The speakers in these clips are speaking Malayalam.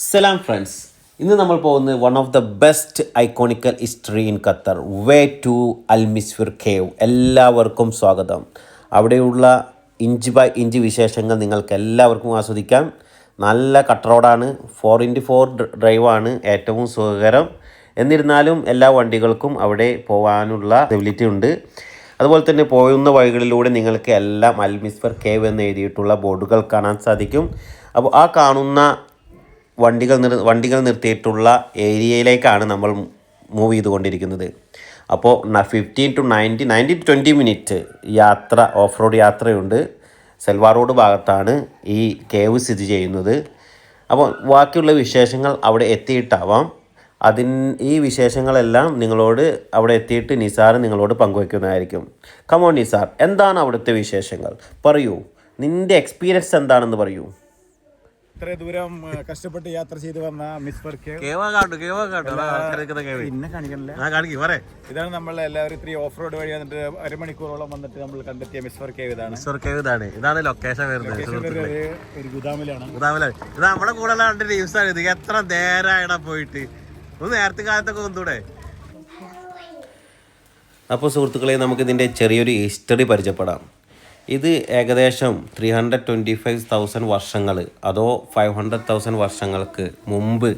സലാം ഫ്രണ്ട്സ്, ഇന്ന് നമ്മൾ പോകുന്നത് one of the best iconical history in Qatar, way to Al Misfir cave. എല്ലാവർക്കും സ്വാഗതം. അവിടെയുള്ള ഇഞ്ച് ബൈ ഇഞ്ച് വിശേഷങ്ങൾ നിങ്ങൾക്ക് എല്ലാവർക്കും ആസ്വദിക്കാം. നല്ല കട്ട് റോഡാണ്, 4x4 ഡ്രൈവാണ്, ഏറ്റവും സുഖകരം. എന്നിരുന്നാലും എല്ലാ വണ്ടികൾക്കും അവിടെ പോകാനുള്ള ഫെസിലിറ്റി ഉണ്ട്. അതുപോലെ തന്നെ പോകുന്ന വഴികളിലൂടെ നിങ്ങൾക്ക് എല്ലാം അൽമിസ്ഫിർ കേവ് എന്ന് എഴുതിയിട്ടുള്ള ബോർഡുകൾ കാണാൻ സാധിക്കും. അപ്പോൾ ആ കാണുന്ന വണ്ടികൾ നിർത്തിയിട്ടുള്ള ഏരിയയിലേക്കാണ് നമ്മൾ മൂവ് ചെയ്തുകൊണ്ടിരിക്കുന്നത്. അപ്പോൾ 15 to 20 മിനിറ്റ് യാത്ര, ഓഫ് റോഡ് യാത്രയുണ്ട്. സെൽവാർ റോഡ് ഭാഗത്താണ് ഈ കേവ് സ്ഥിതി ചെയ്യുന്നത്. അപ്പോൾ ബാക്കിയുള്ള വിശേഷങ്ങൾ അവിടെ എത്തിയിട്ടാവാം. ഈ വിശേഷങ്ങളെല്ലാം നിങ്ങളോട് അവിടെ എത്തിയിട്ട് നിസാർ നിങ്ങളോട് പങ്കുവയ്ക്കുന്നതായിരിക്കും. കമോൺ നിസാർ, എന്താണ് അവിടുത്തെ വിശേഷങ്ങൾ? പറയൂ, നിൻ്റെ എക്സ്പീരിയൻസ് എന്താണെന്ന് പറയൂ. ഇത്ര ദൂരം കഷ്ടപ്പെട്ട് യാത്ര ചെയ്ത് വന്ന മിസ്ഫർ കേവ് പിന്നെ കാണിക്കണില്ല. ഇതാണ് നമ്മൾ എല്ലാവരും ഇത്രയും ഓഫ് റോഡ് വഴി വന്നിട്ട് അരമണിക്കൂറോളം വന്നിട്ട് നമ്മൾ കണ്ടെത്തിയ മിസ്ഫർ കേവ് ഇതാണ് ലൊക്കേഷൻ വരുന്നത്. ഒരു ഗുദാമിലാണ്. ഇത് നമ്മുടെ കൂടെ ന്യൂസാണ്. ഇത് എത്ര നേരമായിടാ പോയിട്ട്, ഒന്ന് നേരത്തെ കാലത്തൊക്കെ വന്നൂടെ? അപ്പോൾ സുഹൃത്തുക്കളെ, നമുക്കിതിൻ്റെ ചെറിയൊരു ഹിസ്റ്ററി പരിചയപ്പെടാം. ഇത് ഏകദേശം 325,000 വർഷങ്ങൾ അതോ 500,000 വർഷങ്ങൾക്ക് മുമ്പ്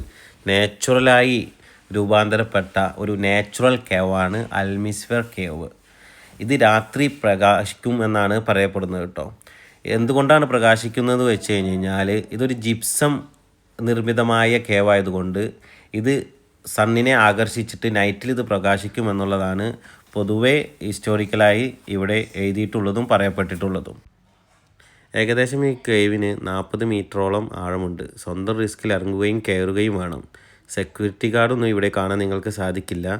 നാച്ചുറലായി രൂപാന്തരപ്പെട്ട ഒരു നാച്ചുറൽ കേവാണ് അൽമിസ്ഫിർ കേവ്. ഇത് രാത്രി പ്രകാശിക്കും എന്നാണ് പറയപ്പെടുന്നത് കേട്ടോ. എന്തുകൊണ്ടാണ് പ്രകാശിക്കുന്നത് വെച്ച് കഴിഞ്ഞാൽ, ഇതൊരു ജിപ്സം നിർമ്മിതമായ കേവായതുകൊണ്ട് ഇത് സണ്ണിനെ ആകർഷിച്ചിട്ട് നൈറ്റിൽ ഇത് പ്രകാശിക്കും എന്നുള്ളതാണ് പൊതുവെ ഹിസ്റ്റോറിക്കലായി ഇവിടെ എഴുതിയിട്ടുള്ളതും പറയപ്പെട്ടിട്ടുള്ളതും. ഏകദേശം ഈ കേവിന് 40 മീറ്ററോളം ആഴമുണ്ട്. സ്വന്തം റിസ്കിൽ ഇറങ്ങുകയും കയറുകയും വേണം. സെക്യൂരിറ്റി ഗാർഡൊന്നും ഇവിടെ കാണാൻ നിങ്ങൾക്ക് സാധിക്കില്ല.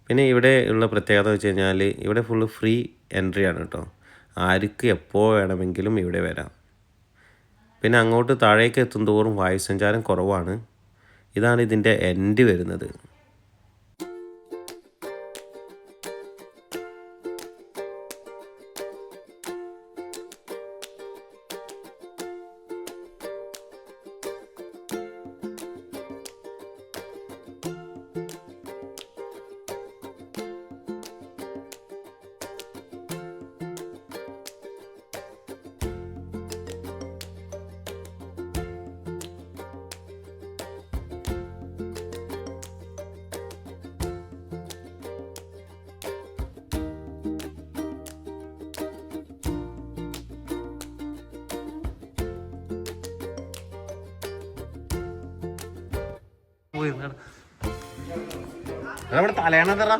പിന്നെ ഇവിടെ ഉള്ള പ്രത്യേകത വെച്ച് കഴിഞ്ഞാൽ, ഇവിടെ ഫുള്ള് ഫ്രീ എൻട്രി ആണ് കേട്ടോ. ആർക്ക് എപ്പോൾ വേണമെങ്കിലും ഇവിടെ വരാം. പിന്നെ അങ്ങോട്ട് താഴേക്ക് എത്തുന്തോറും വായുസഞ്ചാരം കുറവാണ്. ഇതാണ് ഇതിൻ്റെ എൻഡ് വരുന്നത്. നമ്മുടെ തലയണ തറ,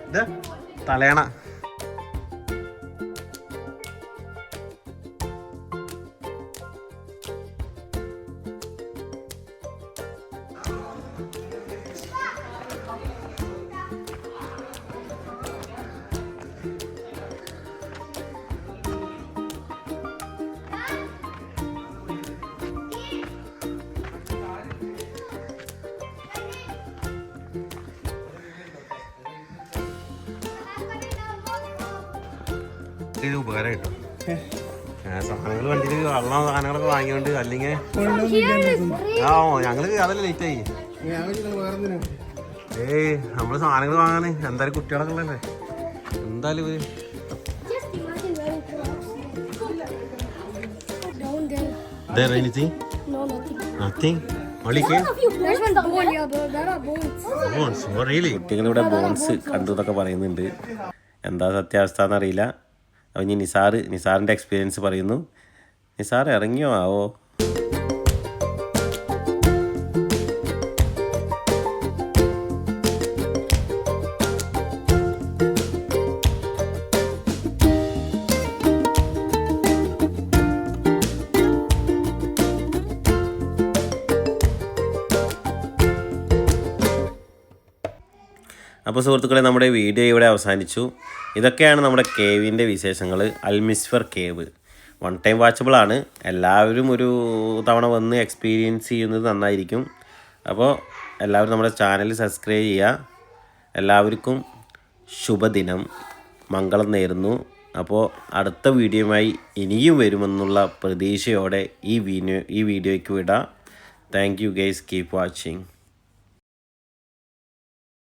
ഇത് തലയണ. ഉപകാരം കിട്ടും. സാധനങ്ങൾ വണ്ടിയിൽ വെള്ളം സാധനങ്ങളൊക്കെ വാങ്ങിയോണ്ട്, അല്ലെങ്കിൽ ഞങ്ങള് അതല്ല ലേറ്റ് ആയി. നമ്മള് സാധനങ്ങൾ വാങ്ങാന് എന്തായാലും കുട്ടികളൊക്കെ ഉള്ളല്ലേ. എന്തായാലും കുട്ടികളിവിടെ ബോൺസ് കണ്ടു എന്നൊക്കെ പറയുന്നുണ്ട്. എന്താ സത്യാവസ്ഥ എന്നറിയില്ല. അപ്പോൾ ഇനി നിസാറിൻ്റെ എക്സ്പീരിയൻസ് പറയുന്നു. നിസാർ ഇറങ്ങിയോ ആവോ? അപ്പോൾ സുഹൃത്തുക്കളെ, നമ്മുടെ വീഡിയോ ഇവിടെ അവസാനിച്ചു. ഇതൊക്കെയാണ് നമ്മുടെ കേവിൻ്റെ വിശേഷങ്ങൾ. അൽമിസ്ഫിർ കേവ് 1 ടൈം വാച്ചബിൾ ആണ്. എല്ലാവരും ഒരു തവണ വന്ന് എക്സ്പീരിയൻസ് ചെയ്യുന്നത് നന്നായിരിക്കും. അപ്പോൾ എല്ലാവരും നമ്മുടെ ചാനൽ സബ്സ്ക്രൈബ് ചെയ്യുക. എല്ലാവർക്കും ശുഭദിനം, മംഗളം നേരുന്നു. അപ്പോൾ അടുത്ത വീഡിയോയുമായി ഇനിയും വരുമെന്നുള്ള പ്രതീക്ഷയോടെ ഈ വീഡിയോയ്ക്ക് വിടാം. Thank you guys, keep watching.